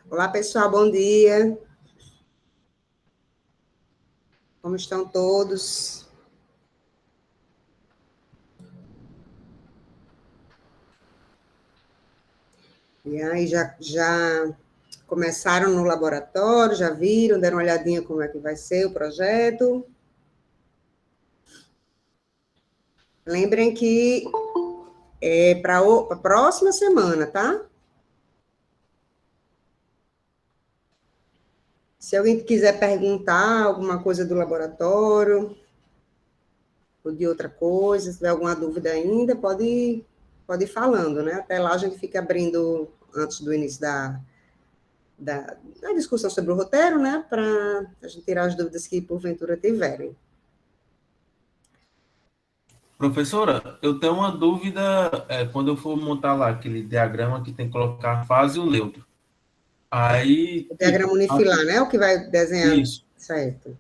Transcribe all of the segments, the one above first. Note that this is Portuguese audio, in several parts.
Olá, pessoal, bom dia. Como estão todos? E aí, já começaram no laboratório, já viram, deram uma olhadinha como é que vai ser o projeto? Lembrem que é para a próxima semana, tá? Se alguém quiser perguntar alguma coisa do laboratório, ou de outra coisa, se tiver alguma dúvida ainda, pode ir falando, né? Até lá a gente fica abrindo, antes do início da discussão sobre o roteiro, né? Para a gente tirar as dúvidas que porventura tiverem. Professora, eu tenho uma dúvida quando eu for montar lá aquele diagrama que tem que colocar a fase e o neutro. Aí, O diagrama tipo, unifilar, né? O que vai desenhar, isso. certo.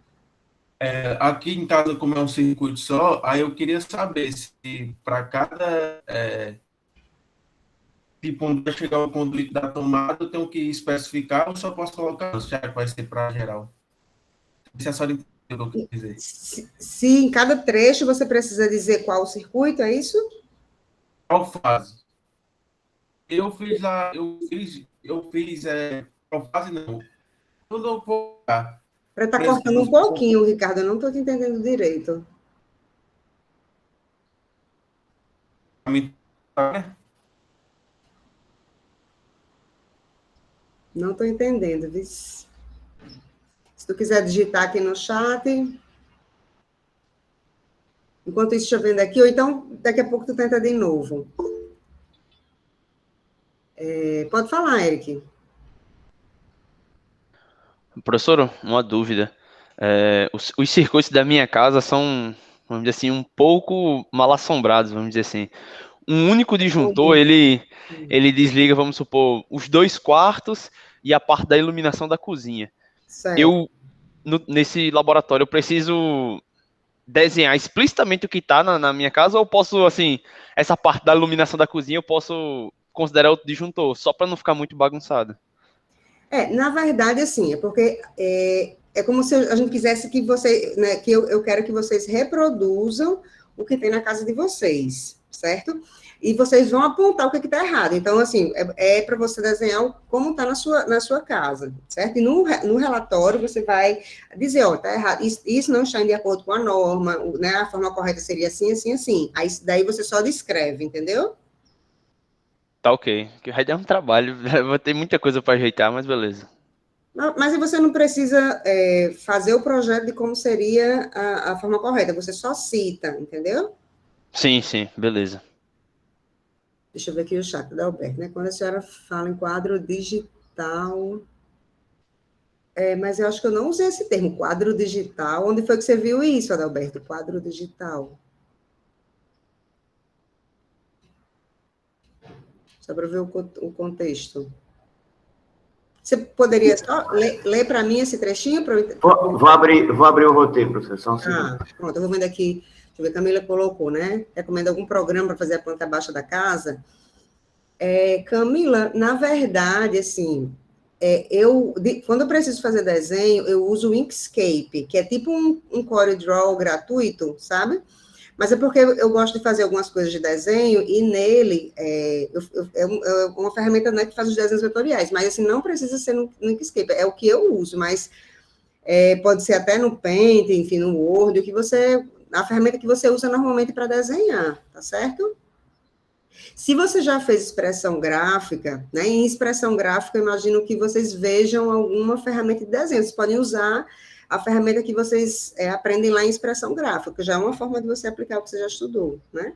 Aqui em casa, como é um circuito só, aí eu queria saber se para cada tipo onde vai chegar o conduíte da tomada, eu tenho que especificar ou só posso colocar, já que vai ser para geral. Se a senhora entendeu o que eu quis dizer. Se em cada trecho você precisa dizer qual o circuito, é isso? Qual fase? Eu fiz lá, eu fiz qual fase não. Quando eu vou Para estar por cortando exemplo, um pouquinho, Ricardo, eu não estou te entendendo direito. Não estou entendendo, viu? Se tu quiser digitar aqui no chat, enquanto isso, deixa eu vendo aqui, ou então daqui a pouco tu tenta de novo. Pode falar, Eric. Professor, uma dúvida. Os circuitos da minha casa são, vamos dizer assim, um pouco mal assombrados, vamos dizer assim. Um único disjuntor, ele desliga, vamos supor, os 2 quartos e a parte da iluminação da cozinha. Certo. Eu, nesse laboratório, eu preciso desenhar explicitamente o que está na minha casa ou eu posso, assim, essa parte da iluminação da cozinha eu posso considerar outro disjuntor, só para não ficar muito bagunçado? Na verdade, assim, é porque é como se a gente quisesse que você, né, que eu quero que vocês reproduzam o que tem na casa de vocês, certo? E vocês vão apontar o que está errado. Então, assim, para você desenhar como está na sua casa, certo? E no relatório você vai dizer, ó, está errado, isso não está de acordo com a norma, né? A forma correta seria assim, assim, assim. Aí daí você só descreve, entendeu? Tá ok, que vai dar um trabalho, vou ter muita coisa para ajeitar, mas beleza. Mas você não precisa fazer o projeto de como seria a forma correta, você só cita, entendeu? Sim, sim, beleza. Deixa eu ver aqui o chat da Alberto, né? Quando a senhora fala em quadro digital. Mas eu acho que eu não usei esse termo, quadro digital. Onde foi que você viu isso, Adalberto? Quadro digital. Só para ver o contexto. Você poderia só ler para mim esse trechinho? Vou abrir o roteiro, professor, só um segundo. Pronto, eu vou vendo aqui. Deixa eu ver, Camila colocou, né? Recomenda algum programa para fazer a planta baixa da casa? Camila, na verdade, assim, quando eu preciso fazer desenho, eu uso o Inkscape, que é tipo um CorelDRAW gratuito, sabe? Mas é porque eu gosto de fazer algumas coisas de desenho e nele é uma ferramenta, né, que faz os desenhos vetoriais, mas assim, não precisa ser no Inkscape, é o que eu uso, mas pode ser até no Paint, enfim, no Word, a ferramenta que você usa normalmente para desenhar, tá certo? Se você já fez expressão gráfica, né, em expressão gráfica, eu imagino que vocês vejam alguma ferramenta de desenho. Vocês podem usar a ferramenta que vocês aprendem lá em expressão gráfica, que já é uma forma de você aplicar o que você já estudou, né?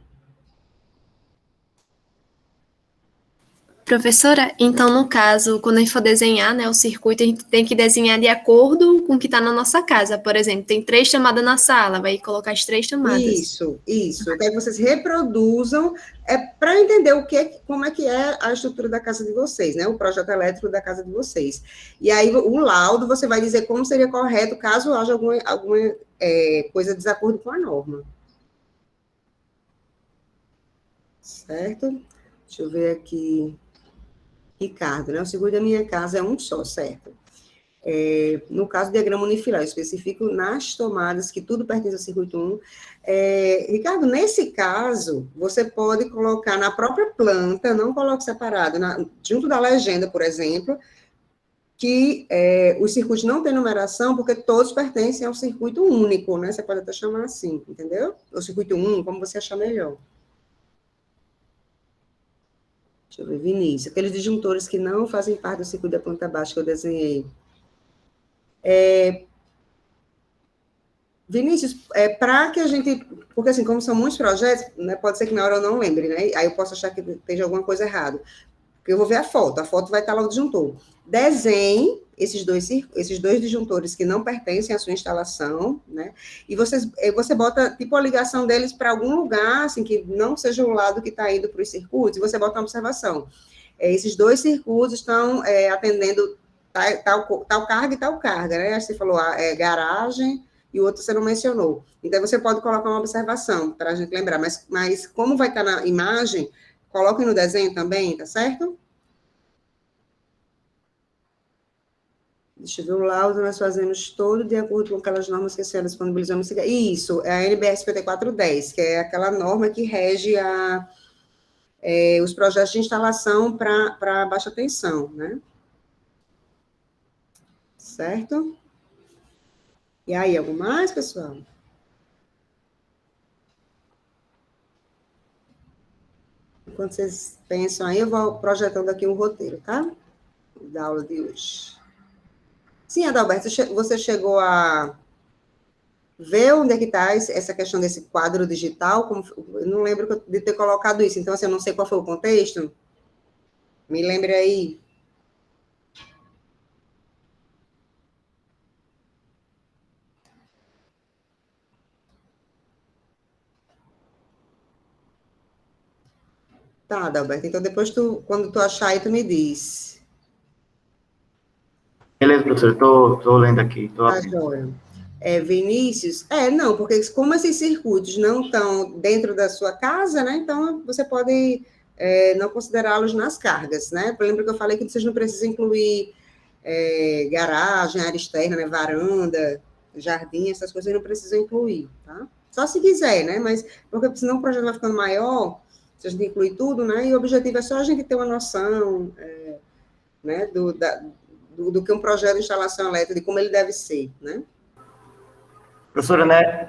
Professora, então, no caso, quando a gente for desenhar, né, o circuito, a gente tem que desenhar de acordo com o que está na nossa casa. Por exemplo, tem 3 tomadas na sala, vai colocar as 3 tomadas. Isso. Eu quero que vocês reproduzam, para entender como é que é a estrutura da casa de vocês, né? O projeto elétrico da casa de vocês. E aí, o laudo, você vai dizer como seria correto caso haja alguma coisa de desacordo com a norma. Certo? Deixa eu ver aqui. Ricardo, né? O circuito da minha casa é um só, certo? No caso do diagrama unifilar, eu especifico nas tomadas, que tudo pertence ao circuito 1. Ricardo, nesse caso, você pode colocar na própria planta, não coloque separado, junto da legenda, por exemplo, que os circuitos não têm numeração, porque todos pertencem ao circuito único, né? Você pode até chamar assim, entendeu? O circuito 1, como você achar melhor. Deixa eu ver, Vinícius. Aqueles disjuntores que não fazem parte do circuito da planta baixa que eu desenhei. Vinícius, para que a gente... Porque, assim, como são muitos projetos, né, pode ser que na hora eu não lembre, né? Aí eu posso achar que esteja alguma coisa errada. Porque eu vou ver a foto vai estar lá o disjuntor. Desenhe esses dois disjuntores que não pertencem à sua instalação, né? E você bota, tipo, a ligação deles para algum lugar, assim, que não seja o lado que está indo para os circuitos, e você bota uma observação. Esses dois circuitos estão atendendo tal carga e tal carga, né? Você falou garagem e o outro você não mencionou. Então, você pode colocar uma observação para a gente lembrar, mas como vai estar na imagem, coloquem no desenho também, tá certo? Deixa eu ver, o laudo nós fazemos todo de acordo com aquelas normas que a senhora disponibilizou no CIGA. Isso, é a NBR 5410, que é aquela norma que rege os projetos de instalação para baixa tensão, né? Certo? E aí, algo mais, pessoal? Enquanto vocês pensam aí, eu vou projetando aqui um roteiro, tá? Da aula de hoje. Sim, Adalberto, você chegou a ver onde é que está essa questão desse quadro digital? Eu não lembro de ter colocado isso, então, assim, eu não sei qual foi o contexto. Me lembre aí. Tá, Adalberto, então depois quando tu achar aí, tu me diz. Beleza, professor, estou lendo aqui. Tá, joia. Vinícius, não, porque como esses circuitos não estão dentro da sua casa, né, então você pode não considerá-los nas cargas, né? Lembra que eu falei que vocês não precisam incluir garagem, área externa, né, varanda, jardim, essas coisas não precisam incluir, tá? Só se quiser, né, mas porque senão o projeto vai ficando maior, se a gente incluir tudo, né, e o objetivo é só a gente ter uma noção, né, do que um projeto de instalação elétrica, de como ele deve ser, né? Professora,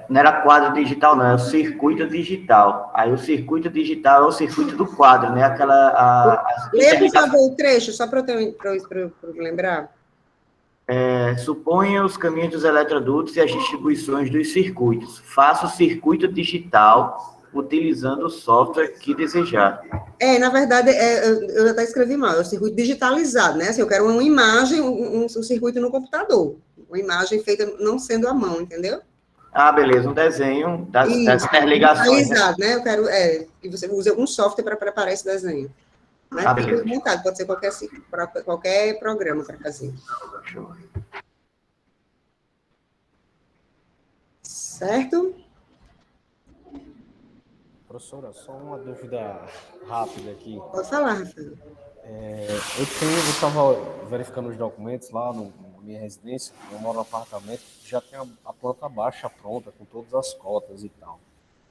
não era quadro digital, não, é o circuito digital. Aí o circuito digital é o circuito do quadro, né? Leia, por favor, o trecho, só para eu lembrar. Suponha os caminhos dos eletrodutos e as distribuições dos circuitos. Faça o circuito digital utilizando o software que desejar. Na verdade, eu até escrevi mal, é o circuito digitalizado, né? Assim, eu quero uma imagem, um circuito no computador. Uma imagem feita não sendo à mão, entendeu? Ah, beleza, um desenho das interligações. Exato, né? Eu quero que você use algum software para preparar esse desenho. Né? Beleza. Pode ser qualquer programa para fazer. Certo? Professora, só uma dúvida rápida aqui. Pode falar, Rafael. Eu estava verificando os documentos lá na minha residência, eu moro no apartamento, já tem a planta baixa pronta, com todas as cotas e tal.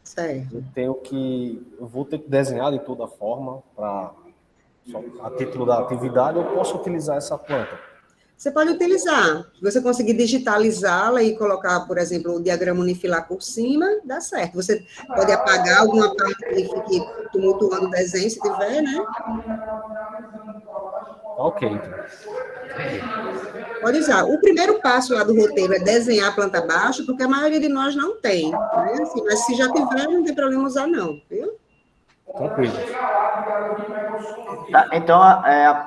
Certo. Eu vou ter que desenhar de toda forma, a título da atividade, eu posso utilizar essa planta. Você pode utilizar. Se você conseguir digitalizá-la e colocar, por exemplo, o diagrama unifilar por cima, dá certo. Você pode apagar alguma parte que fique tumultuando o desenho, se tiver, né? Ok. Pode usar. O primeiro passo lá do roteiro é desenhar a planta baixa, porque a maioria de nós não tem. Né? Assim, mas se já tiver, não tem problema usar, não. Viu? Tranquilo. Tá, então,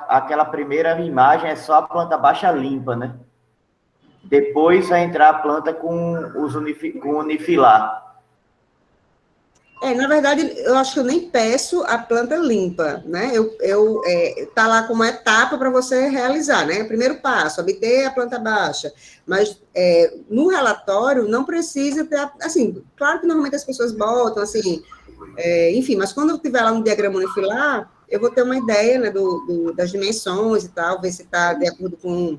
aquela primeira imagem é só a planta baixa limpa, né? Depois vai entrar a planta com unifilar. Na verdade, eu acho que eu nem peço a planta limpa, né? Tá lá como etapa para você realizar, né? Primeiro passo, obter a planta baixa. Mas no relatório não precisa ter, assim, claro que normalmente as pessoas botam, assim, enfim, mas quando eu estiver lá no diagrama unifilar, eu vou ter uma ideia, né, das dimensões e tal, ver se está de acordo com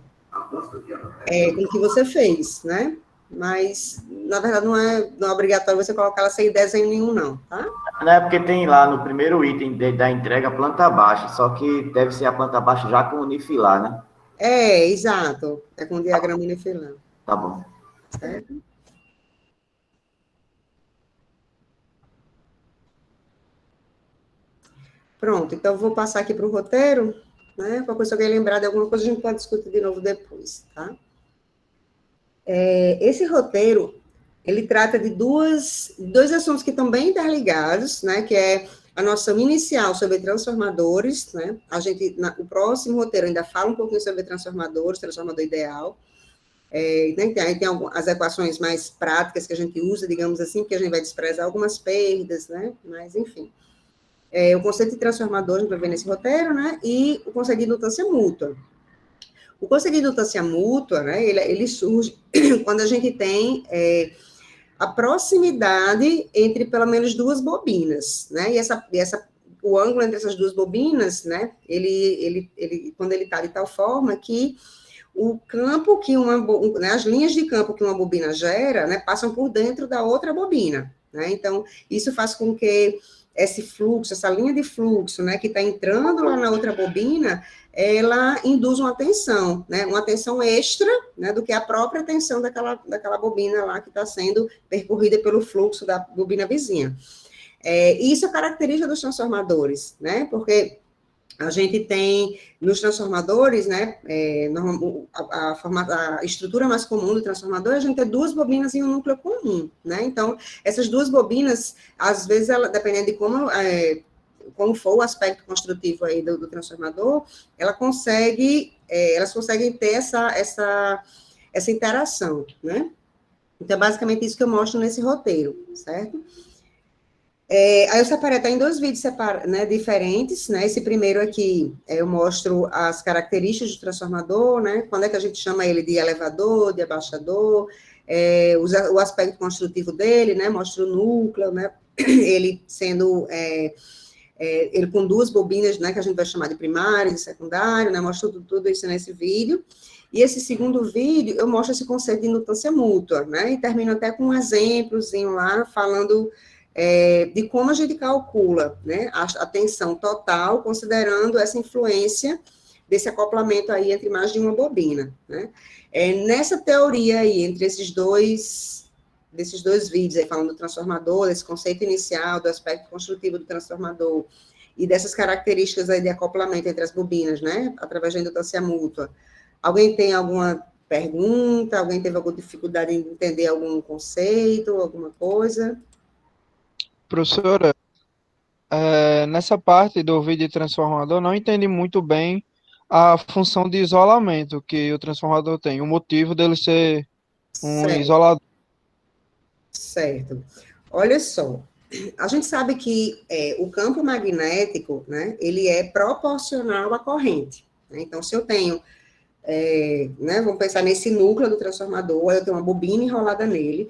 o que você fez, né? Mas, na verdade, não é obrigatório você colocar ela sem desenho nenhum, não, tá? Não é porque tem lá no primeiro item da entrega planta baixa, só que deve ser a planta baixa já com unifilar, né? Exato. É com diagrama unifilar. Tá bom. Certo? Pronto, então eu vou passar aqui para o roteiro, né? Qualquer coisa, se alguém lembrar de alguma coisa, a gente pode discutir de novo depois, tá? Esse roteiro, ele trata de dois assuntos que estão bem interligados, né? Que é a noção inicial sobre transformadores, né? O próximo roteiro ainda fala um pouquinho sobre transformadores, transformador ideal. Né, tem as equações mais práticas que a gente usa, digamos assim, que a gente vai desprezar algumas perdas, né? Mas, enfim. O conceito de transformador, a gente vai ver nesse roteiro, né? E o conceito de indutância mútua. O conceito de indutância mútua, né? Ele surge quando a gente tem a proximidade entre pelo menos duas bobinas, né? O ângulo entre essas duas bobinas, né? Quando ele está de tal forma que o campo que né, as linhas de campo que uma bobina gera, né, passam por dentro da outra bobina, né? Então, isso faz com que esse fluxo, essa linha de fluxo, né, que está entrando lá na outra bobina, ela induz uma tensão, né, uma tensão extra, né, do que a própria tensão daquela bobina lá que está sendo percorrida pelo fluxo da bobina vizinha. Isso é característica dos transformadores, né, porque a gente tem, nos transformadores, né, a estrutura mais comum do transformador, a gente tem duas bobinas em um núcleo comum, né, então, essas duas bobinas, às vezes, dependendo de como for o aspecto construtivo aí do transformador, elas conseguem ter essa interação, né, então, é basicamente isso que eu mostro nesse roteiro, certo? Aí eu separei até em dois vídeos né, diferentes, né? Esse primeiro aqui, eu mostro as características do transformador, né? Quando é que a gente chama ele de elevador, de abaixador, o aspecto construtivo dele, né? Mostro o núcleo, né? Ele sendo, ele com duas bobinas, né? Que a gente vai chamar de primário, de secundário, né? Mostro tudo isso nesse vídeo. E esse segundo vídeo, eu mostro esse conceito de indutância mútua, né? E termino até com um exemplozinho lá, falando de como a gente calcula, né, a tensão total, considerando essa influência desse acoplamento aí entre mais de uma bobina, né. Nessa teoria aí, entre desses dois vídeos aí, falando do transformador, desse conceito inicial, do aspecto construtivo do transformador, e dessas características aí de acoplamento entre as bobinas, né, através da indutância mútua. Alguém tem alguma pergunta? Alguém teve alguma dificuldade em entender algum conceito, alguma coisa? Professora, nessa parte do vídeo transformador, não entendi muito bem a função de isolamento que o transformador tem, o motivo dele ser um isolador. Certo. Olha só, a gente sabe que o campo magnético, né, ele é proporcional à corrente, né? Então, se eu tenho, né, vamos pensar nesse núcleo do transformador, aí eu tenho uma bobina enrolada nele,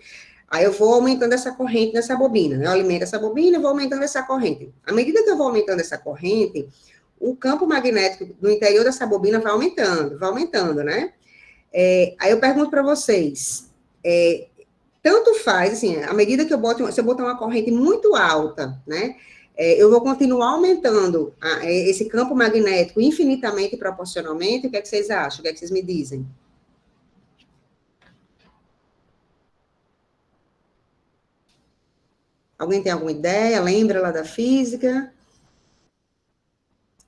aí eu vou aumentando essa corrente nessa bobina, né? Eu alimento essa bobina e vou aumentando essa corrente. À medida que eu vou aumentando essa corrente, o campo magnético do interior dessa bobina vai aumentando, né? Aí eu pergunto para vocês, tanto faz, assim, à medida que se eu botar uma corrente muito alta, né? Eu vou continuar aumentando esse campo magnético infinitamente e proporcionalmente. O que é que vocês acham? O que é que vocês me dizem? Alguém tem alguma ideia? Lembra lá da física?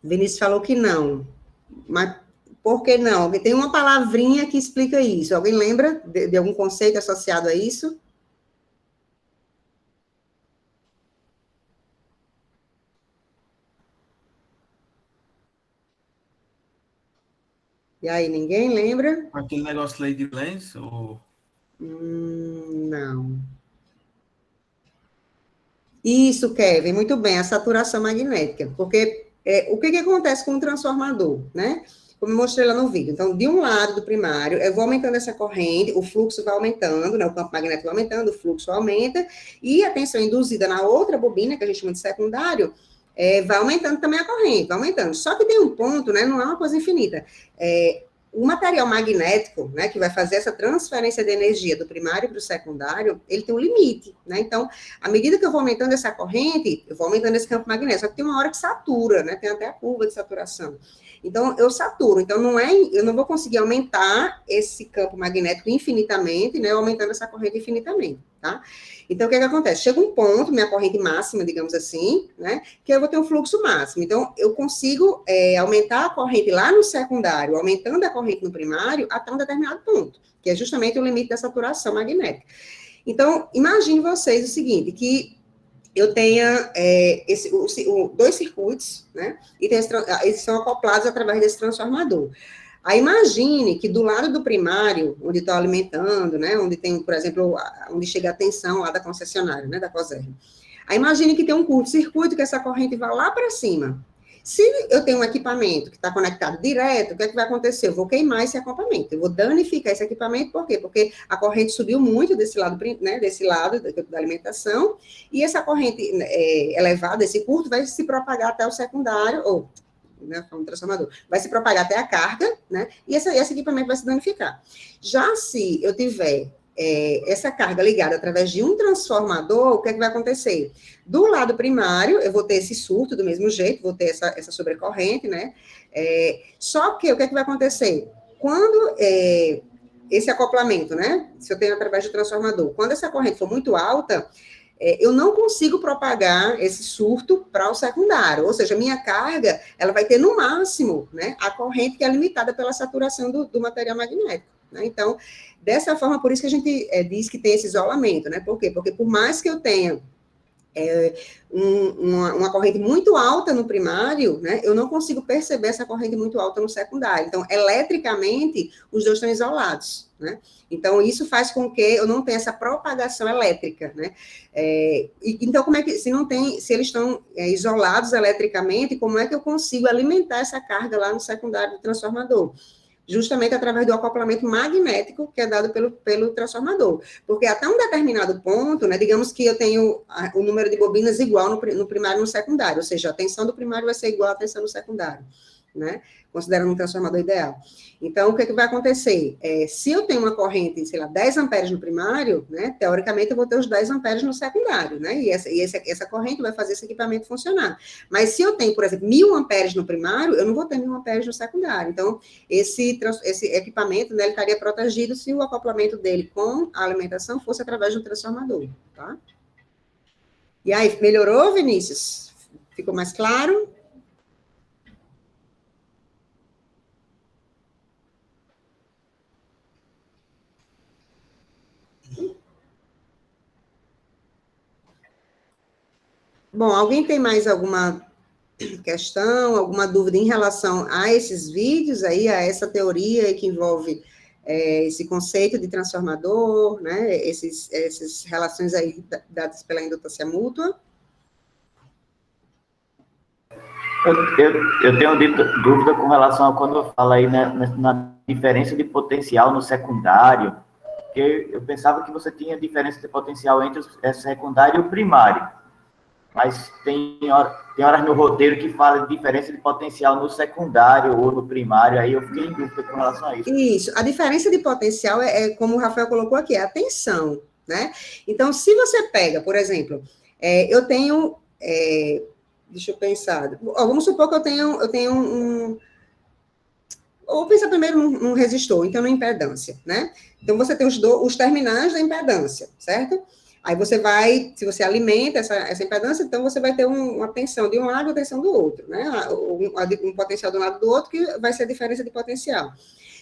Vinícius falou que não. Mas por que não? Tem uma palavrinha que explica isso. Alguém lembra de algum conceito associado a isso? E aí, ninguém lembra? Aquele negócio Lady Lens, ou... Não. Isso, Kevin, muito bem, a saturação magnética, porque o que acontece com o transformador, né? Como eu mostrei lá no vídeo. Então, de um lado do primário, eu vou aumentando essa corrente, o fluxo vai aumentando, né? O campo magnético vai aumentando, o fluxo aumenta, e a tensão induzida na outra bobina, que a gente chama de secundário, vai aumentando também a corrente, vai aumentando. Só que tem um ponto, né, não é uma coisa infinita. O material magnético, né, que vai fazer essa transferência de energia do primário para o secundário, ele tem um limite, né? Então, à medida que eu vou aumentando essa corrente, eu vou aumentando esse campo magnético, só que tem uma hora que satura, né? Tem até a curva de saturação. Então, eu saturo. Então, eu não vou conseguir aumentar esse campo magnético infinitamente, né? Aumentando essa corrente infinitamente, tá? Então, o que acontece? Chega um ponto, minha corrente máxima, digamos assim, né? Que eu vou ter um fluxo máximo. Então, eu consigo aumentar a corrente lá no secundário, aumentando a corrente no primário, até um determinado ponto, que é justamente o limite da saturação magnética. Então, imagine vocês o seguinte, que eu tenha dois circuitos, né? E eles são acoplados através desse transformador. Aí imagine que do lado do primário, onde estou alimentando, né? Onde tem, por exemplo, onde chega a tensão lá da concessionária, né? Da COSERN. Aí imagine que tem um curto-circuito, que essa corrente vai lá para cima. Se eu tenho um equipamento que está conectado direto, o que é que vai acontecer? Eu vou queimar esse equipamento, eu vou danificar esse equipamento, por quê? Porque a corrente subiu muito desse lado, né, da alimentação, e essa corrente elevada, esse curto, vai se propagar até o secundário, ou, né, um transformador, vai se propagar até a carga, né, e esse equipamento vai se danificar. Já se eu tiver essa carga ligada através de um transformador, o que é que vai acontecer? Do lado primário, eu vou ter esse surto do mesmo jeito, vou ter essa sobrecorrente, né? Só que o que é que vai acontecer? Quando esse acoplamento, né? Se eu tenho através do transformador, quando essa corrente for muito alta, eu não consigo propagar esse surto para o secundário, ou seja, minha carga, ela vai ter no máximo, né, a corrente que é limitada pela saturação do material magnético, né? Então, dessa forma, por isso que a gente diz que tem esse isolamento, né? Por quê? Porque por mais que eu tenha uma corrente muito alta no primário, né, eu não consigo perceber essa corrente muito alta no secundário. Então, eletricamente, os dois estão isolados, né? Então, isso faz com que eu não tenha essa propagação elétrica, né? Então, como é que, se eles estão isolados eletricamente, como é que eu consigo alimentar essa carga lá no secundário do transformador? Justamente através do acoplamento magnético que é dado pelo transformador. Porque até um determinado ponto, né, digamos que eu tenho o número de bobinas igual no primário e no secundário, ou seja, a tensão do primário vai ser igual à tensão do secundário, né, considerando um transformador ideal. Então, o que vai acontecer? Se eu tenho uma corrente, sei lá, 10 amperes no primário, né, teoricamente eu vou ter os 10 amperes no secundário, né, e essa corrente vai fazer esse equipamento funcionar. Mas se eu tenho, por exemplo, 1000 amperes no primário, eu não vou ter 1000 amperes no secundário. Então, esse equipamento, né, ele estaria protegido se o acoplamento dele com a alimentação fosse através de um transformador, tá? E aí, melhorou, Vinícius? Ficou mais claro? Bom, alguém tem mais alguma questão, alguma dúvida em relação a esses vídeos aí, a essa teoria que envolve esse conceito de transformador, né, essas relações aí dadas pela indutância mútua? Eu tenho dúvida com relação a quando eu falo aí na diferença de potencial no secundário, porque eu pensava que você tinha diferença de potencial entre o secundário e o primário. Mas tem horas no roteiro que fala de diferença de potencial no secundário ou no primário, aí eu fiquei em dúvida com relação a isso. Isso, a diferença de potencial como o Rafael colocou aqui, é a tensão, né? Então, se você pega, por exemplo, eu tenho, deixa eu pensar, vamos supor que eu tenho um vou pensar primeiro num resistor, então na impedância, né? Então, você tem os terminais da impedância, certo? Aí você vai, se você alimenta essa impedância, então você vai ter uma tensão de um lado e uma tensão do outro, né? Um potencial de um lado do outro, que vai ser a diferença de potencial.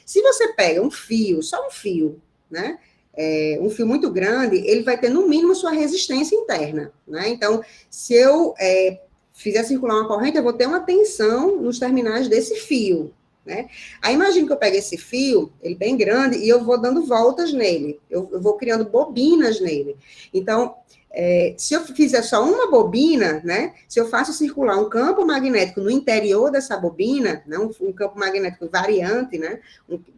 Se você pega um fio, só um fio, né? Um fio muito grande, ele vai ter, no mínimo, sua resistência interna, né? Então, se eu fizer circular uma corrente, eu vou ter uma tensão nos terminais desse fio, né? Aí imagine que eu pego esse fio, ele bem grande, e eu vou dando voltas nele, eu vou criando bobinas nele. Então, Se eu fizer só uma bobina, né, se eu faço circular um campo magnético no interior dessa bobina, né, um campo magnético variante, né,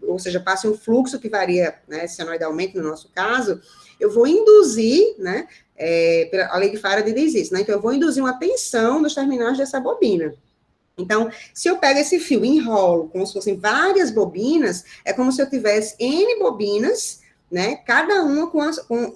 ou seja, passe um fluxo que varia, né, senoidalmente no nosso caso, eu vou induzir, né, a lei de Faraday diz isso, né, então eu vou induzir uma tensão nos terminais dessa bobina. Então, se eu pego esse fio e enrolo como se fossem várias bobinas, é como se eu tivesse N bobinas, né, cada uma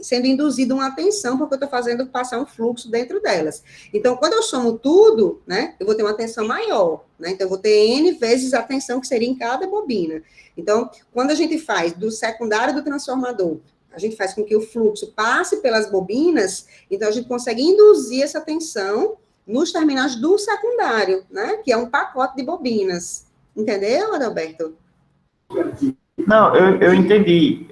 sendo induzida uma tensão, porque eu estou fazendo passar um fluxo dentro delas. Então, quando eu somo tudo, né, eu vou ter uma tensão maior, né, então eu vou ter N vezes a tensão que seria em cada bobina. Então, quando a gente faz do secundário do transformador, a gente faz com que o fluxo passe pelas bobinas, então a gente consegue induzir essa tensão nos terminais do secundário, né, que é um pacote de bobinas. Entendeu, Adalberto? Não, eu entendi.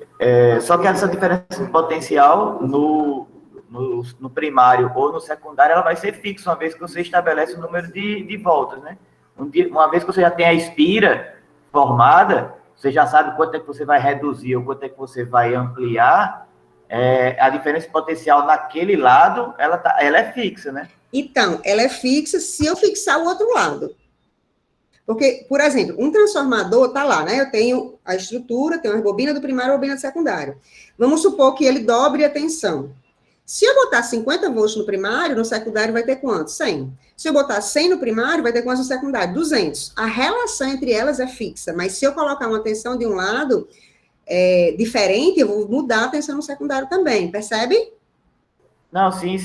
Só que essa diferença de potencial no primário ou no secundário, ela vai ser fixa, uma vez que você estabelece o número de voltas, né? Uma vez que você já tem a espira formada, você já sabe quanto é que você vai reduzir ou quanto é que você vai ampliar, a diferença de potencial naquele lado, ela é fixa, né? Então, ela é fixa se eu fixar o outro lado. Porque, por exemplo, um transformador está lá, né? Eu tenho a estrutura, tenho a bobina do primário e a bobina do secundário. Vamos supor que ele dobre a tensão. Se eu botar 50 volts no primário, no secundário vai ter quanto? 100. Se eu botar 100 no primário, vai ter quanto no secundário? 200. A relação entre elas é fixa, mas se eu colocar uma tensão de um lado diferente, eu vou mudar a tensão no secundário também, percebe? Não, sim.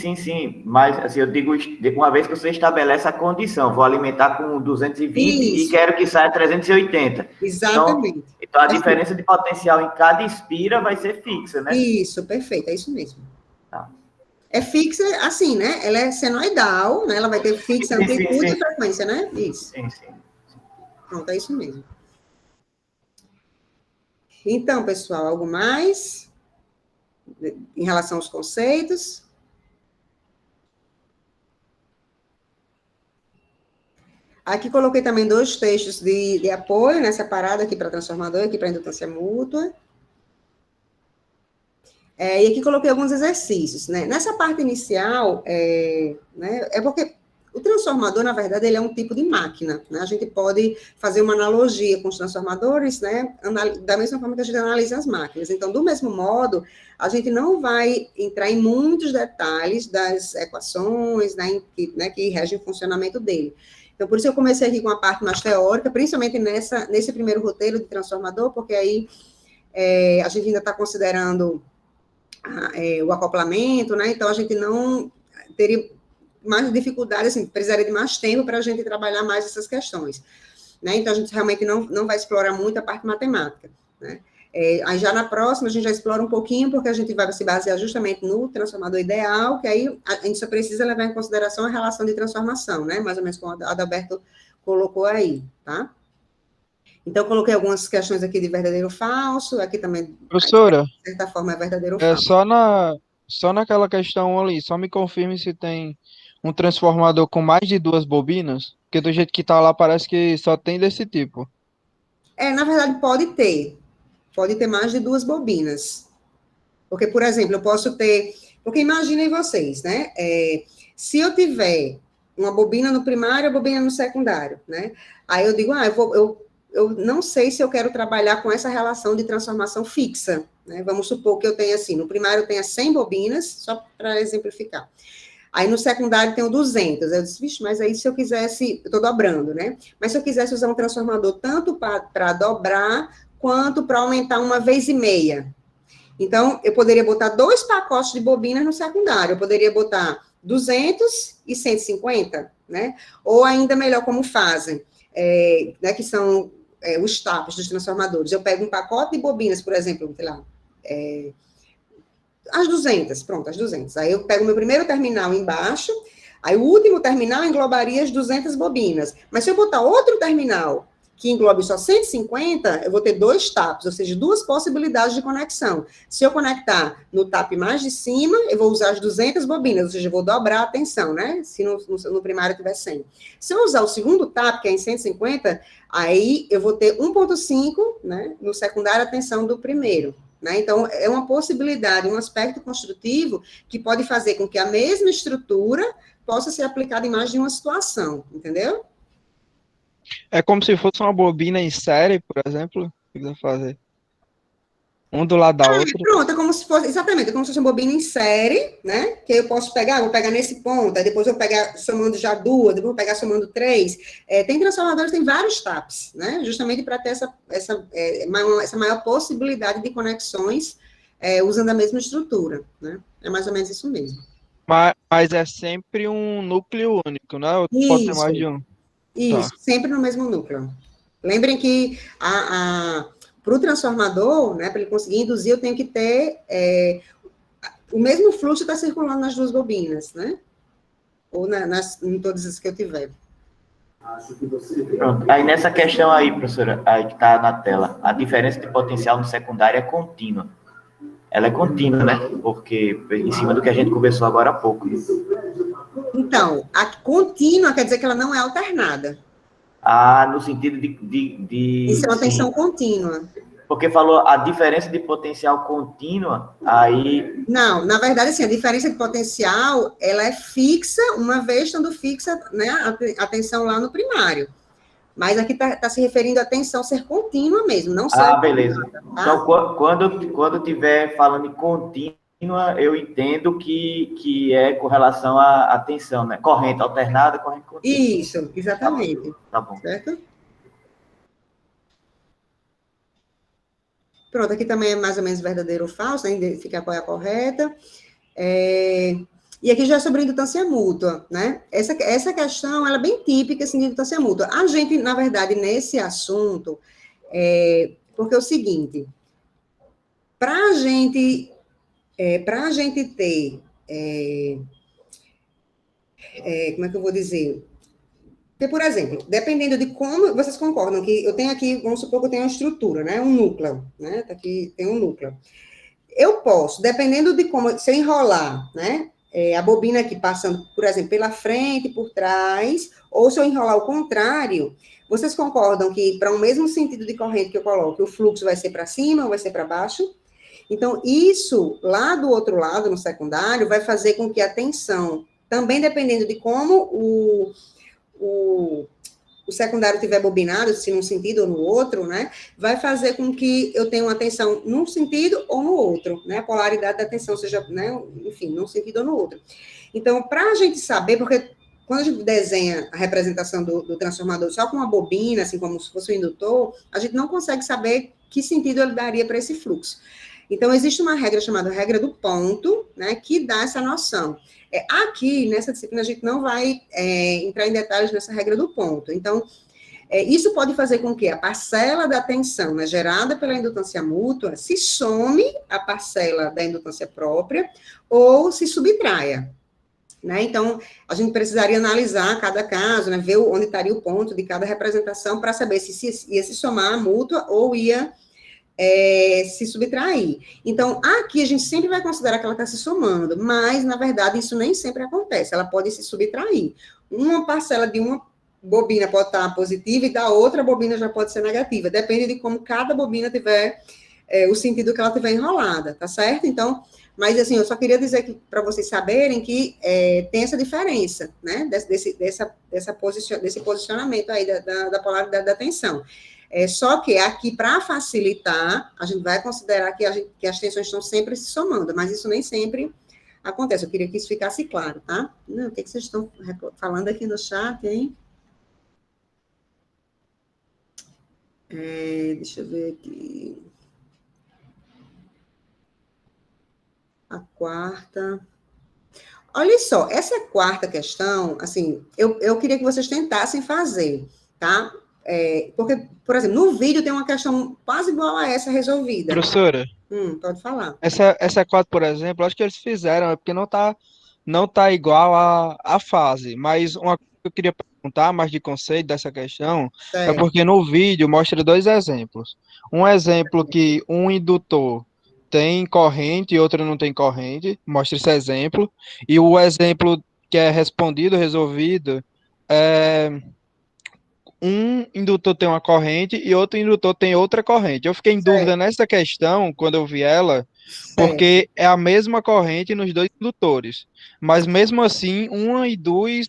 Mas, assim, eu digo, uma vez que você estabelece a condição, vou alimentar com 220 Isso. E quero que saia 380. Exatamente. Então a diferença de potencial em cada espira vai ser fixa, né? Isso, perfeito, é isso mesmo. Tá. É fixa, assim, né? Ela é senoidal, né? Ela vai ter fixa amplitude sim. e frequência, né? Isso. Sim. Pronto, é isso mesmo. Então, pessoal, algo mais em relação aos conceitos? Aqui coloquei também 2 textos de apoio, né, separado aqui para transformador, aqui para indutância mútua. E aqui coloquei alguns exercícios, né? Nessa parte inicial, né, é porque o transformador, na verdade, ele é um tipo de máquina, né? A gente pode fazer uma analogia com os transformadores, né, da mesma forma que a gente analisa as máquinas. Então, do mesmo modo, a gente não vai entrar em muitos detalhes das equações, né, que regem o funcionamento dele. Então, por isso eu comecei aqui com a parte mais teórica, principalmente nesse primeiro roteiro de transformador, porque aí a gente ainda está considerando o acoplamento, né? Então, a gente não teria mais dificuldade, assim, precisaria de mais tempo para a gente trabalhar mais essas questões, né? Então, a gente realmente não vai explorar muito a parte matemática, né? Aí já na próxima a gente já explora um pouquinho, porque a gente vai se basear justamente no transformador ideal, que aí a gente só precisa levar em consideração a relação de transformação, né? Mais ou menos como a Adalberto colocou aí, tá? Então, eu coloquei algumas questões aqui de verdadeiro ou falso, aqui também, Professora, de certa forma, é verdadeiro ou falso. só naquela questão ali, só me confirme se tem um transformador com mais de 2 bobinas, porque do jeito que tá lá parece que só tem desse tipo. Na verdade, pode ter mais de 2 bobinas. Porque, por exemplo, eu posso ter... Porque imaginem vocês, né? Se eu tiver uma bobina no primário e uma bobina no secundário, né? Aí eu digo, eu não sei se eu quero trabalhar com essa relação de transformação fixa, né? Vamos supor que eu tenha assim, no primário eu tenha 100 bobinas, só para exemplificar. Aí no secundário tenho 200. Eu disse, vixe, mas aí se eu quisesse, eu estou dobrando, né? Mas se eu quisesse usar um transformador tanto para dobrar, quanto para aumentar 1,5 vezes. Então, eu poderia botar 2 pacotes de bobinas no secundário. Eu poderia botar 200 e 150, né? Ou ainda melhor, como fazem, né, que são os tapos dos transformadores. Eu pego um pacote de bobinas, por exemplo, sei lá, as 200, pronto, as 200. Aí eu pego o meu primeiro terminal embaixo, aí o último terminal englobaria as 200 bobinas. Mas se eu botar outro terminal que englobe só 150, eu vou ter 2 tapos, ou seja, 2 possibilidades de conexão. Se eu conectar no tap mais de cima, eu vou usar as 200 bobinas, ou seja, eu vou dobrar a tensão, né? Se no primário tiver 100. Se eu usar o segundo tap, que é em 150, aí eu vou ter 1,5, né? No secundário, a tensão do primeiro, né? Então, é uma possibilidade, um aspecto construtivo que pode fazer com que a mesma estrutura possa ser aplicada em mais de uma situação, entendeu? É como se fosse uma bobina em série, por exemplo, que você fazer. Um do lado da outra. Pronto, é como se fosse, exatamente, é como se fosse uma bobina em série, né? Que eu posso pegar, vou pegar nesse ponto, aí depois eu vou pegar somando já duas, depois eu vou pegar somando três. Tem transformadores, tem vários taps, né? Justamente para ter essa maior possibilidade de conexões usando a mesma estrutura, né? É mais ou menos isso mesmo. Mas é sempre um núcleo único, né? Ou pode ter mais de um? Isso, Tá. sempre no mesmo núcleo. Lembrem que para o transformador, né, para ele conseguir induzir, eu tenho que ter o mesmo fluxo está circulando nas duas bobinas, né? Ou em todas as que eu tiver. Pronto. Aí nessa questão aí, professora, aí que está na tela, a diferença de potencial no secundário é contínua. Ela é contínua, né? Porque em cima do que a gente conversou agora há pouco. Então, a contínua quer dizer que ela não é alternada. No sentido de Isso é uma sim. tensão contínua. Porque falou a diferença de potencial contínua, aí... Não, na verdade, assim, a diferença de potencial, ela é fixa, uma vez estando fixa, né, a tensão lá no primário. Mas aqui está se referindo à tensão ser contínua mesmo, não ser... beleza. Tá? Então, quando estiver falando em contínua, eu entendo que é com relação à tensão, né? Corrente alternada, corrente contínua. Isso, exatamente. Tá bom. Certo? Pronto, aqui também é mais ou menos verdadeiro ou falso, né? Identificar qual é a correta. E aqui já é sobre indutância mútua, né? Essa questão, ela é bem típica, assim, de indutância mútua. A gente, na verdade, nesse assunto, porque é o seguinte, para a gente ter, como é que eu vou dizer? Porque, por exemplo, dependendo de como, vocês concordam que eu tenho aqui, vamos supor que eu tenho uma estrutura, né? Um núcleo, né? Aqui tem um núcleo. Eu posso, dependendo de como, se eu enrolar, né? A bobina aqui passando, por exemplo, pela frente, por trás, ou se eu enrolar ao contrário, vocês concordam que para o mesmo sentido de corrente que eu coloco, o fluxo vai ser para cima ou vai ser para baixo? Então, isso, lá do outro lado, no secundário, vai fazer com que a tensão, também dependendo de como o secundário tiver bobinado, se num sentido ou no outro, né, vai fazer com que eu tenha uma tensão num sentido ou no outro, né, a polaridade da tensão seja, né, enfim, num sentido ou no outro. Então, para a gente saber, porque quando a gente desenha a representação do transformador só com uma bobina, assim como se fosse um indutor, a gente não consegue saber que sentido ele daria para esse fluxo. Então, existe uma regra chamada regra do ponto, né, que dá essa noção. Aqui, nessa disciplina, a gente não vai entrar em detalhes nessa regra do ponto. Então, isso pode fazer com que a parcela da tensão, né, gerada pela indutância mútua se some à parcela da indutância própria ou se subtraia. Né? Então, a gente precisaria analisar cada caso, né, ver onde estaria o ponto de cada representação para saber se ia se somar à mútua ou ia se subtrair. Então, aqui a gente sempre vai considerar que ela está se somando, mas, na verdade, isso nem sempre acontece, ela pode se subtrair. Uma parcela de uma bobina pode estar positiva e da outra bobina já pode ser negativa, depende de como cada bobina tiver, o sentido que ela tiver enrolada, tá certo? Então, mas, assim, eu só queria dizer para vocês saberem que tem essa diferença, né, desse posicionamento aí da polaridade da tensão. Só que aqui, para facilitar, a gente vai considerar que as tensões estão sempre se somando, mas isso nem sempre acontece. Eu queria que isso ficasse claro, tá? Não, o que vocês estão falando aqui no chat, hein? Deixa eu ver aqui. A quarta. Olha só, essa quarta questão, assim, eu queria que vocês tentassem fazer, tá? Porque, por exemplo, no vídeo tem uma questão quase igual a essa resolvida. Professora, Pode falar. essa 4, por exemplo, acho que eles fizeram, é porque não tá igual à fase. Mas uma coisa que eu queria perguntar, mais de conceito dessa questão, é porque no vídeo mostra dois exemplos. Um exemplo que um indutor tem corrente e outro não tem corrente, mostra esse exemplo. E o exemplo que é respondido, resolvido, um indutor tem uma corrente e outro indutor tem outra corrente. Eu fiquei em dúvida nessa questão quando eu vi ela, porque é a mesma corrente nos dois indutores, mas mesmo assim, uma induz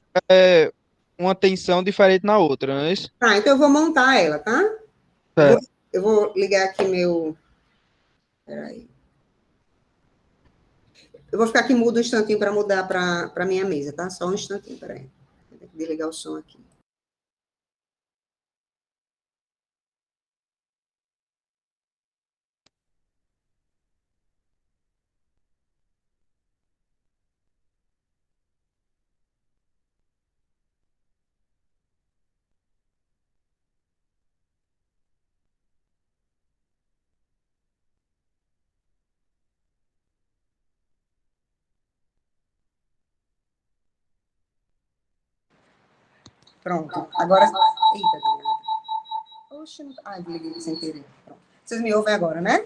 uma tensão diferente na outra, não é isso? Tá, então eu vou montar ela, tá? Certo. Eu vou ligar aqui meu... Peraí. Eu vou ficar aqui mudo um instantinho para mudar para minha mesa, tá? Só um instantinho, peraí. Vou ter que desligar o som aqui. Pronto. Agora... Eita, Daniela. Oxe, não... Ai, desliguei sem querer. Pronto. Vocês me ouvem agora, né?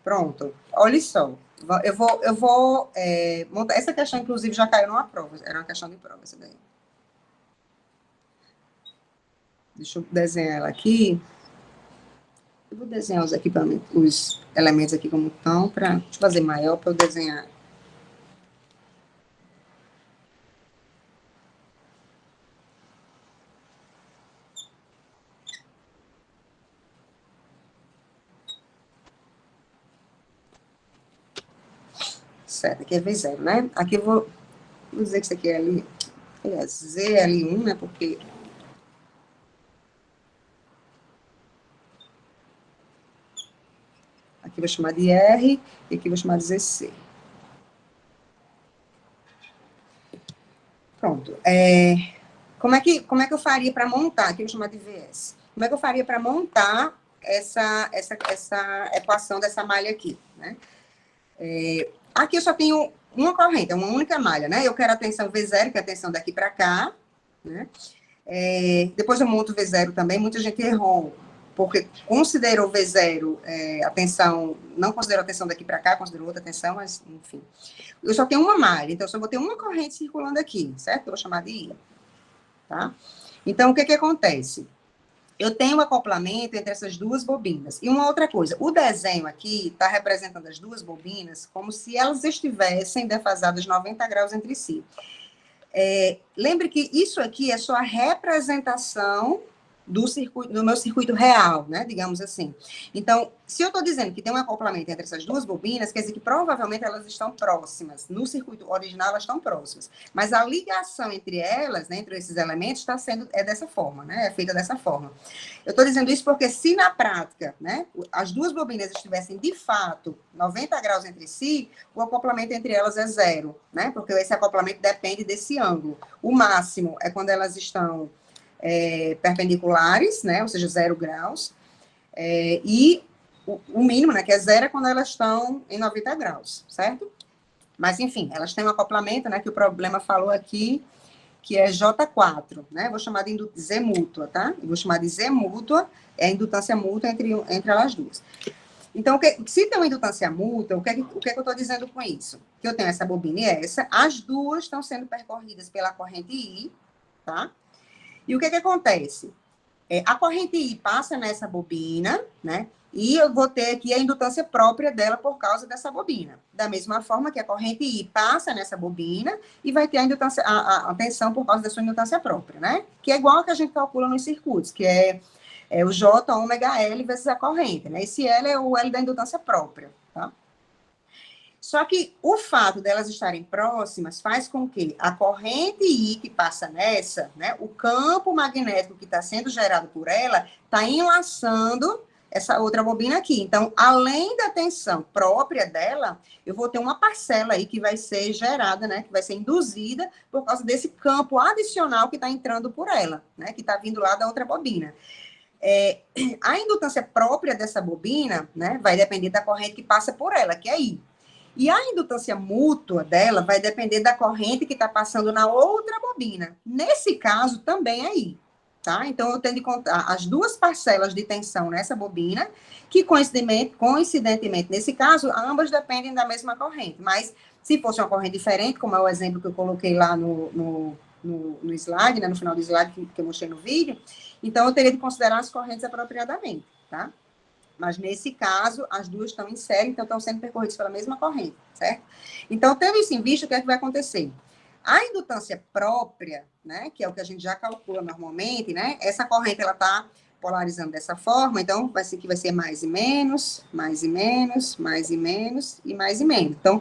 Pronto. Olha só. Eu vou montar... Essa questão, inclusive, já caiu numa prova. Era uma questão de prova, essa daí. Deixa eu desenhar ela aqui. Eu vou desenhar os equipamentos, os elementos aqui como estão, deixa eu fazer maior para eu desenhar. Certo, aqui é V0, né? Aqui eu vou dizer que isso aqui é ZL1, né? Porque... Aqui eu vou chamar de R e aqui eu vou chamar de ZC. Pronto. Como é que eu faria para montar? Aqui eu vou chamar de VS. Como é que eu faria para montar essa equação dessa malha aqui, né? Aqui eu só tenho uma corrente, é uma única malha, né? Eu quero a tensão V0, que é a tensão daqui para cá, né? Depois eu monto V0 também, muita gente errou, porque considerou V0 a tensão, não considerou a tensão daqui para cá, considerou outra tensão, mas, enfim. Eu só tenho uma malha, então eu só vou ter uma corrente circulando aqui, certo? Eu vou chamar de I, tá? Então, o que acontece? Eu tenho um acoplamento entre essas duas bobinas. E uma outra coisa, o desenho aqui está representando as duas bobinas como se elas estivessem defasadas 90 graus entre si. Lembre que isso aqui é só a representação do meu circuito real, né, digamos assim. Então, se eu estou dizendo que tem um acoplamento entre essas duas bobinas, quer dizer que provavelmente elas estão próximas. No circuito original, elas estão próximas. Mas a ligação entre elas, né, entre esses elementos, é dessa forma, né, é feita dessa forma. Eu estou dizendo isso porque se na prática, né, as duas bobinas estivessem de fato 90 graus entre si, o acoplamento entre elas é zero, né, porque esse acoplamento depende desse ângulo. O máximo é quando elas estão perpendiculares, né, ou seja, 0 graus, e o mínimo, né, que é zero, é quando elas estão em 90 graus, certo? Mas, enfim, elas têm um acoplamento, né, que o problema falou aqui, que é J4, né, vou chamar de Z mútua, tá? Eu vou chamar de Z mútua, é a indutância mútua entre elas duas. Então, se tem uma indutância mútua, o que eu estou dizendo com isso? Que eu tenho essa bobina e essa, as duas estão sendo percorridas pela corrente I, tá? E o que acontece? A corrente I passa nessa bobina, né? E eu vou ter aqui a indutância própria dela por causa dessa bobina. Da mesma forma que a corrente I passa nessa bobina e vai ter a tensão por causa da sua indutância própria, né? Que é igual a que a gente calcula nos circuitos, que é o J ômega L vezes a corrente, né? Esse L é o L da indutância própria, tá? Só que o fato delas estarem próximas faz com que a corrente I que passa nessa, né, o campo magnético que está sendo gerado por ela, está enlaçando essa outra bobina aqui. Então, além da tensão própria dela, eu vou ter uma parcela aí que vai ser gerada, né, que vai ser induzida por causa desse campo adicional que está entrando por ela, né, que está vindo lá da outra bobina. A indutância própria dessa bobina, né, vai depender da corrente que passa por ela, que é I. E a indutância mútua dela vai depender da corrente que está passando na outra bobina. Nesse caso, também é I, tá? Então, eu tenho de contar as duas parcelas de tensão nessa bobina, que coincidentemente, nesse caso, ambas dependem da mesma corrente. Mas, se fosse uma corrente diferente, como é o exemplo que eu coloquei lá no no slide, né, no final do slide que eu mostrei no vídeo, então eu teria de considerar as correntes apropriadamente, tá? Mas nesse caso, as duas estão em série, então estão sendo percorridas pela mesma corrente, certo? Então, tendo isso em vista, o que é que vai acontecer? A indutância própria, né, que é o que a gente já calcula normalmente, né, essa corrente, ela está polarizando dessa forma, então, vai ser mais e menos, mais e menos, mais e menos, e mais e menos. Então,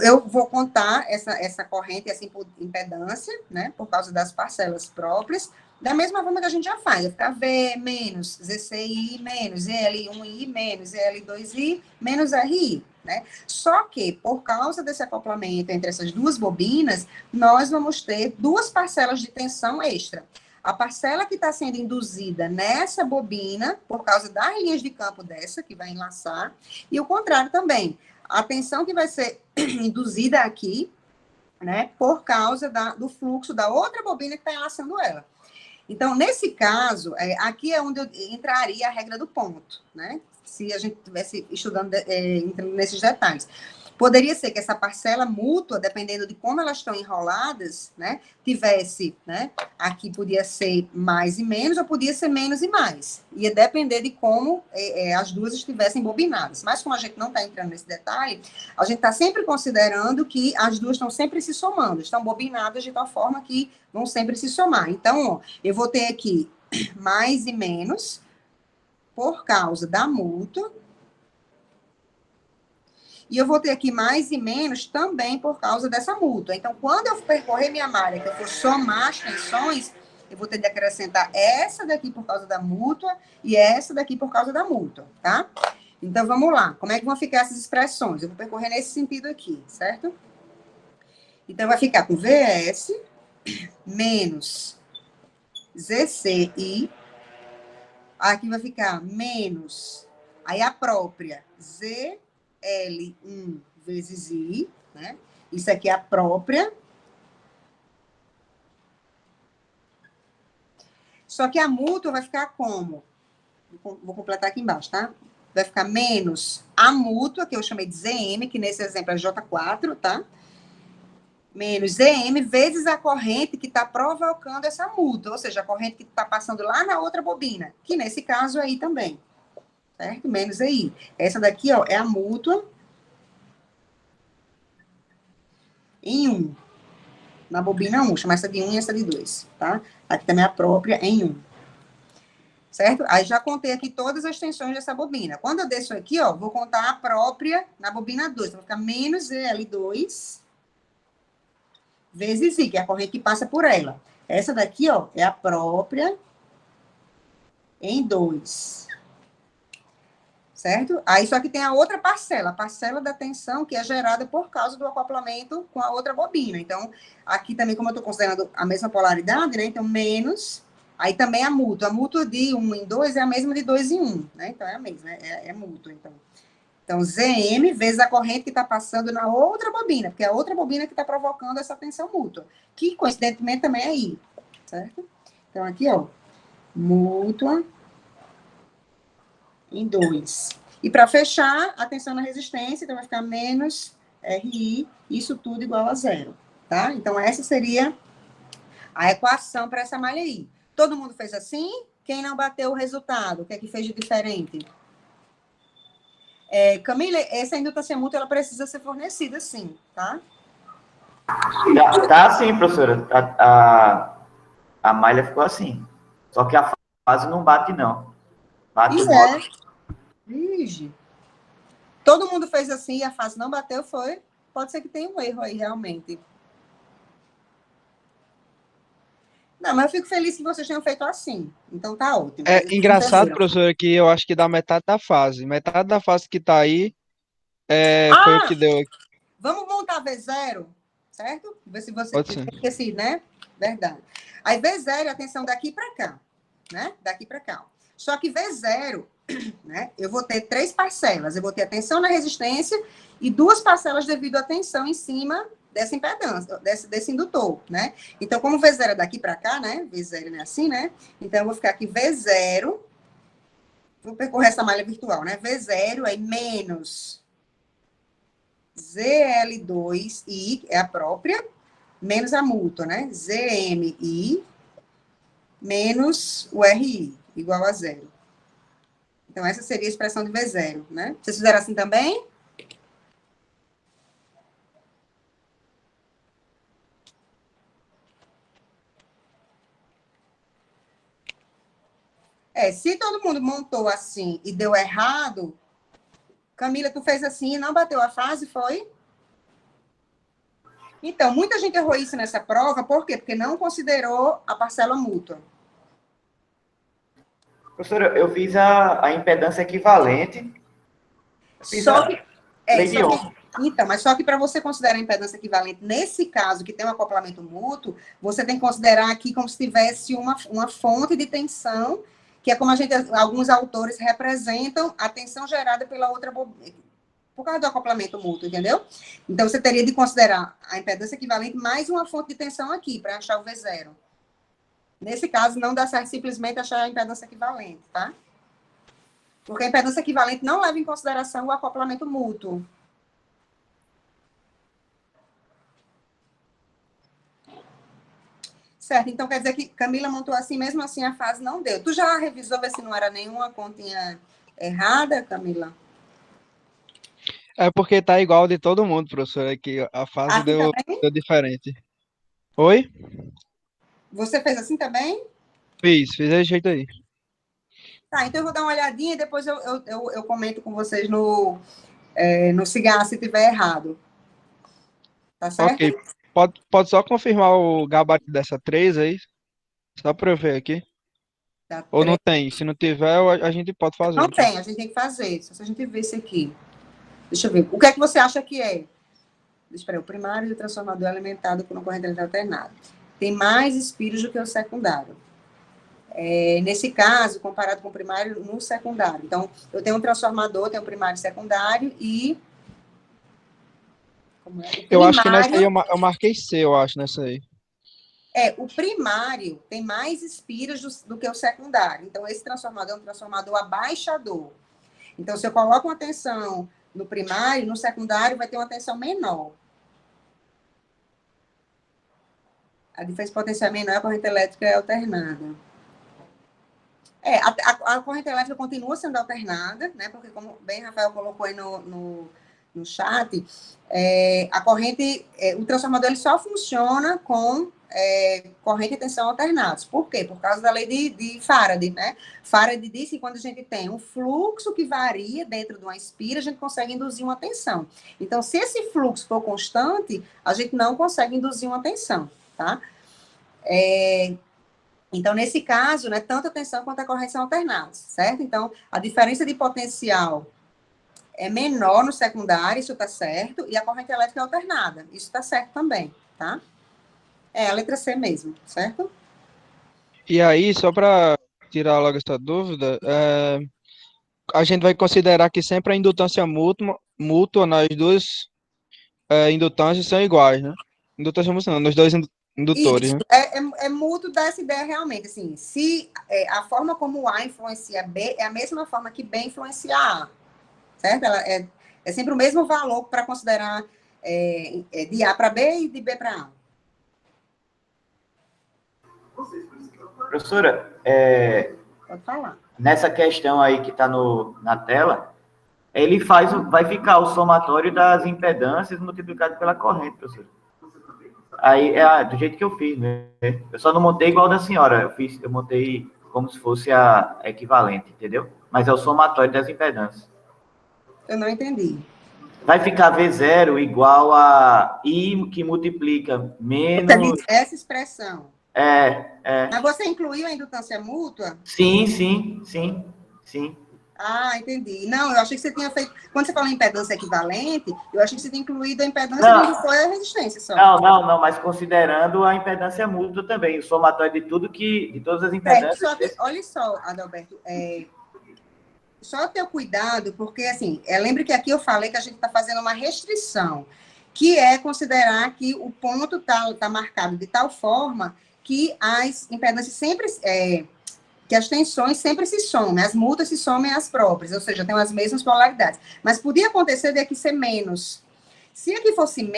eu vou contar essa corrente, essa impedância, né, por causa das parcelas próprias, da mesma forma que a gente já faz, vai ficar V menos ZCI menos ZL1I menos ZL2I menos RI, né? Só que, por causa desse acoplamento entre essas duas bobinas, nós vamos ter duas parcelas de tensão extra. A parcela que está sendo induzida nessa bobina, por causa das linhas de campo dessa, que vai enlaçar, e o contrário também. A tensão que vai ser induzida aqui, né, por causa do fluxo da outra bobina que está enlaçando ela. Então, nesse caso, aqui é onde entraria a regra do ponto, né? Se a gente estivesse estudando, entrando nesses detalhes. Poderia ser que essa parcela mútua, dependendo de como elas estão enroladas, né, tivesse, né, aqui podia ser mais e menos, ou podia ser menos e mais. Ia depender de como as duas estivessem bobinadas. Mas como a gente não está entrando nesse detalhe, a gente está sempre considerando que as duas estão sempre se somando, estão bobinadas de tal forma que vão sempre se somar. Então, ó, eu vou ter aqui mais e menos por causa da mútua, e eu vou ter aqui mais e menos também por causa dessa mútua. Então, quando eu percorrer minha malha, que eu for somar as tensões, eu vou ter de acrescentar essa daqui por causa da mútua e essa daqui por causa da mútua, tá? Então, vamos lá. Como é que vão ficar essas expressões? Eu vou percorrer nesse sentido aqui, certo? Então, vai ficar com VS menos ZCI. Aqui vai ficar menos, aí a própria ZL1 vezes I, né? Isso aqui é a própria. Só que a mútua vai ficar como? Vou completar aqui embaixo, tá? Vai ficar menos a mútua, que eu chamei de ZM, que nesse exemplo é J4, tá? Menos ZM vezes a corrente que está provocando essa mútua, ou seja, a corrente que está passando lá na outra bobina, que nesse caso aí também, certo? Menos aí. Essa daqui, ó, é a mútua em 1, na bobina 1, chama essa de 1 e essa de 2, tá? Aqui também é a própria em 1, certo? Aí já contei aqui todas as tensões dessa bobina. Quando eu desço aqui, ó, vou contar a própria na bobina 2, então vai ficar menos ZL2 vezes I, que é a corrente que passa por ela. Essa daqui, ó, é a própria em 2. Certo? Aí só que tem a outra parcela, a parcela da tensão que é gerada por causa do acoplamento com a outra bobina. Então, aqui também, como eu estou considerando a mesma polaridade, né? Então, menos, aí também a mútua. A mútua de 1 em 2 é a mesma de 2 em 1, né? Então, é a mesma, é mútua, então. Então, ZM vezes a corrente que está passando na outra bobina, porque é a outra bobina que está provocando essa tensão mútua, que, coincidentemente, também é I, certo? Então, aqui, ó, mútua em 2. E para fechar, a tensão na resistência, então vai ficar menos RI, isso tudo igual a 0, tá? Então, essa seria a equação para essa malha aí. Todo mundo fez assim? Quem não bateu o resultado? O que é que fez de diferente? Camila, essa indutância mútua, ela precisa ser fornecida, sim, tá? Tá sim, professora. A malha ficou assim. Só que a fase não bate, não. Bate o modo. Vige. Todo mundo fez assim e a fase não bateu, foi? Pode ser que tenha um erro aí, realmente. Não, mas eu fico feliz que vocês tenham feito assim. Então tá ótimo. É Vocês engraçado, entenderam. professor, que eu acho que dá metade da fase. Metade da fase que tá aí foi o que deu aqui. Vamos montar V0, certo? Ver se você Pode ser. esqueci, né? Verdade. Aí V0 é a tensão daqui para cá, né? Daqui para cá. Só que V0, né? Eu vou ter 3 parcelas. Eu vou ter a tensão na resistência e 2 parcelas devido à tensão em cima dessa impedância, desse indutor, né? Então, como V0 é daqui para cá, né? V0 não é assim, né? Então, eu vou ficar aqui V0. Vou percorrer essa malha virtual, né? V0 aí menos ZL2I, é a própria, menos a mútua, né? ZMI menos o RI, igual a zero. Então, essa seria a expressão de V0, né? Vocês fizeram assim também? Se todo mundo montou assim e deu errado, Camila, tu fez assim e não bateu a fase, foi? Então, muita gente errou isso nessa prova, por quê? Porque não considerou a parcela mútua. Professora, eu fiz a impedância equivalente. Só que, Lei de Ohm. então, mas só que para você considerar a impedância equivalente, nesse caso, que tem um acoplamento mútuo, você tem que considerar aqui como se tivesse uma fonte de tensão, que é como alguns autores representam a tensão gerada pela outra bobina, por causa do acoplamento mútuo, entendeu? Então, você teria de considerar a impedância equivalente mais uma fonte de tensão aqui, para achar o V0. Nesse caso, não dá certo simplesmente achar a impedância equivalente, tá? Porque a impedância equivalente não leva em consideração o acoplamento mútuo. Certo, então quer dizer que Camila montou assim, mesmo assim a fase não deu. Tu já revisou ver se não era nenhuma continha errada, Camila? É porque tá igual de todo mundo, professor, aqui a fase Aqui deu também? diferente. Oi? Você fez assim também? Fiz desse jeito aí. Tá, então eu vou dar uma olhadinha e depois eu comento com vocês no cigarro se tiver errado. Tá certo? Ok. Pode só confirmar o gabarito dessa 3 aí? Só para eu ver aqui. Tá, Ou não tem? Se não tiver, a gente pode fazer. não tem, a gente tem que fazer. Só se a gente ver isso aqui. Deixa eu ver. O que é que você acha que é? Espera aí, o primário e o transformador é alimentado por uma corrente elétrica alternada. Tem mais espíritos do que o secundário. Nesse caso, comparado com o primário no secundário. Então, eu tenho um transformador, tenho um primário e secundário e... Como é? Eu acho que nessa aí eu marquei C, eu acho, nessa aí. O primário tem mais espíritos do que o secundário. Então, esse transformador é um transformador abaixador. Então, se eu coloco uma tensão no primário, no secundário vai ter uma tensão menor. A diferença potencial menor, a corrente elétrica é alternada. A corrente elétrica continua sendo alternada, né? Porque, como bem Rafael colocou aí no chat, a corrente, o transformador ele só funciona com corrente e tensão alternados. Por quê? Por causa da lei de Faraday, né? Faraday disse que quando a gente tem um fluxo que varia dentro de uma espira, a gente consegue induzir uma tensão. Então, se esse fluxo for constante, a gente não consegue induzir uma tensão, tá? Então, nesse caso, né, tanto a tensão quanto a corrente são alternadas, certo? Então, a diferença de potencial é menor no secundário, isso está certo, e a corrente elétrica é alternada, isso está certo também, tá? A letra C mesmo, certo? E aí, só para tirar logo essa dúvida, a gente vai considerar que sempre a indutância mútua nas duas indutâncias são iguais, né? Indutância mútua não, nos dois indutores, Isso, né? é mútuo dessa ideia realmente, assim, se a forma como A influencia B é a mesma forma que B influencia A, certo? Ela é sempre o mesmo valor para considerar de A para B e de B para A. Professora, Pode falar. nessa questão aí que está na tela, ele vai ficar o somatório das impedâncias multiplicado pela corrente, professora. Aí do jeito que eu fiz, né? Eu só não montei igual da senhora. Eu montei como se fosse a equivalente, entendeu? Mas é o somatório das impedâncias. Eu não entendi. Vai ficar V0 igual a I que multiplica menos... Essa expressão. Mas você incluiu a indutância mútua? Sim. Ah, entendi. Não, eu achei que você tinha feito... Quando você falou em impedância equivalente, eu achei que você tinha incluído a impedância e indutor e a resistência só. Não, mas considerando a impedância mútua também, o somatório de todas as impedâncias... Olha só, Adalberto, só ter cuidado, porque, assim, lembre que aqui eu falei que a gente está fazendo uma restrição, que é considerar que o ponto tá marcado de tal forma que as impedâncias sempre... que as tensões sempre se somem, as mútuas se somem às próprias, ou seja, tem as mesmas polaridades. Mas podia acontecer de aqui ser menos. Se aqui fosse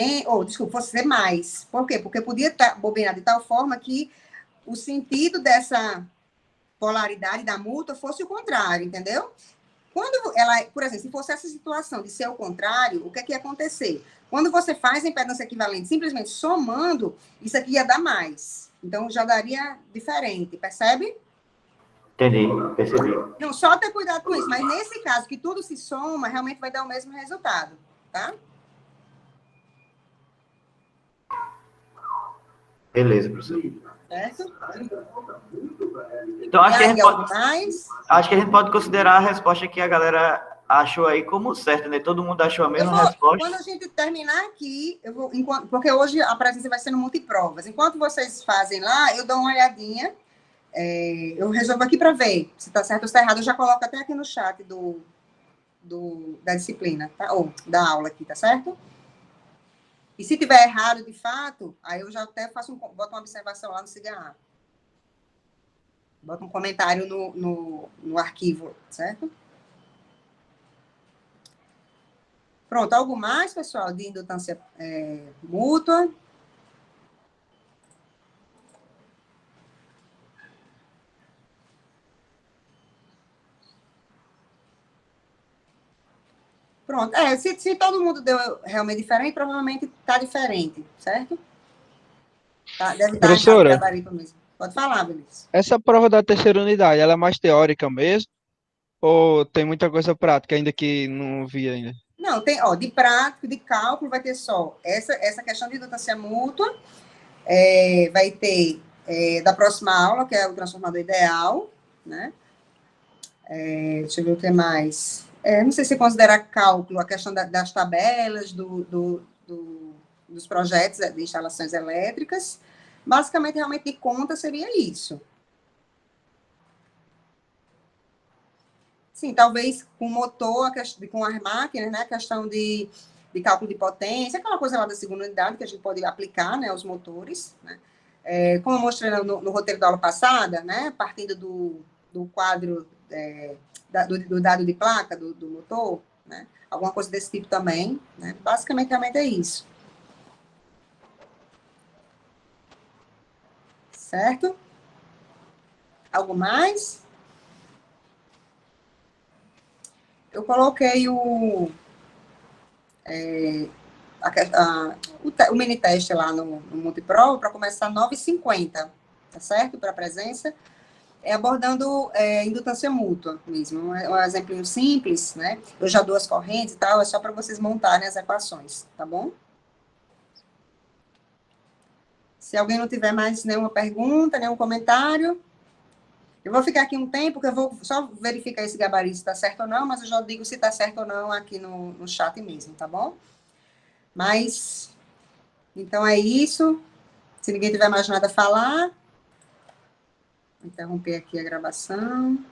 fosse ser mais. Por quê? Porque podia bobinar de tal forma que o sentido dessa polaridade da mútua fosse o contrário, entendeu? Quando ela, por exemplo, se fosse essa situação de ser o contrário, o que é que ia acontecer? Quando você faz a impedância equivalente simplesmente somando, isso aqui ia dar mais. Então, já daria diferente, percebe? Entendi, percebi. Não, só ter cuidado com isso. Mas nesse caso, que tudo se soma, realmente vai dar o mesmo resultado, tá? Beleza, professor. Certo? Então, acho que a gente mais? pode considerar a resposta que a galera achou aí como certa, né? Todo mundo achou a mesma resposta. Quando a gente terminar aqui, porque hoje a presença vai ser no multiprovas. Enquanto vocês fazem lá, eu dou uma olhadinha. Eu resolvo aqui para ver se está certo ou se está errado. Eu já coloco até aqui no chat da disciplina, tá? Ou da aula aqui, tá certo? E se tiver errado, de fato, aí eu já até boto uma observação lá no CIGA. Boto um comentário no arquivo, certo? Pronto, algo mais, pessoal, de indutância mútua? Pronto. Se todo mundo deu realmente diferente, provavelmente está diferente, certo? Deve estar errado o gabarito mesmo. Pode falar, Vinícius. Essa prova da terceira unidade, ela é mais teórica mesmo? Ou tem muita coisa prática ainda que não vi ainda? Não, tem, de prático, de cálculo, vai ter só essa questão de indutância mútua, vai ter da próxima aula, que é o transformador ideal, né? Deixa eu ver o que mais. Não sei se considera cálculo a questão das tabelas, dos projetos de instalações elétricas. Basicamente, realmente, de conta seria isso. Sim, talvez com motor, com as máquinas, né, a questão de cálculo de potência, aquela coisa lá da segunda unidade que a gente pode aplicar, né, aos motores, né? Como eu mostrei no roteiro da aula passada, né, partindo do quadro do dado de placa do motor, né, alguma coisa desse tipo também, né, basicamente realmente é isso. Certo? Algo mais? Eu coloquei o mini teste lá no multiprova para começar 9h50, tá certo? Para a presença. Abordando indutância mútua mesmo. Um exemplinho simples, né? Eu já dou as correntes e tal, é só para vocês montarem as equações, tá bom? Se alguém não tiver mais nenhuma pergunta, nenhum comentário, eu vou ficar aqui um tempo, que eu vou só verificar esse gabarito se está certo ou não, mas eu já digo se está certo ou não aqui no chat mesmo, tá bom? Mas, então é isso. Se ninguém tiver mais nada a falar, vou interromper aqui a gravação.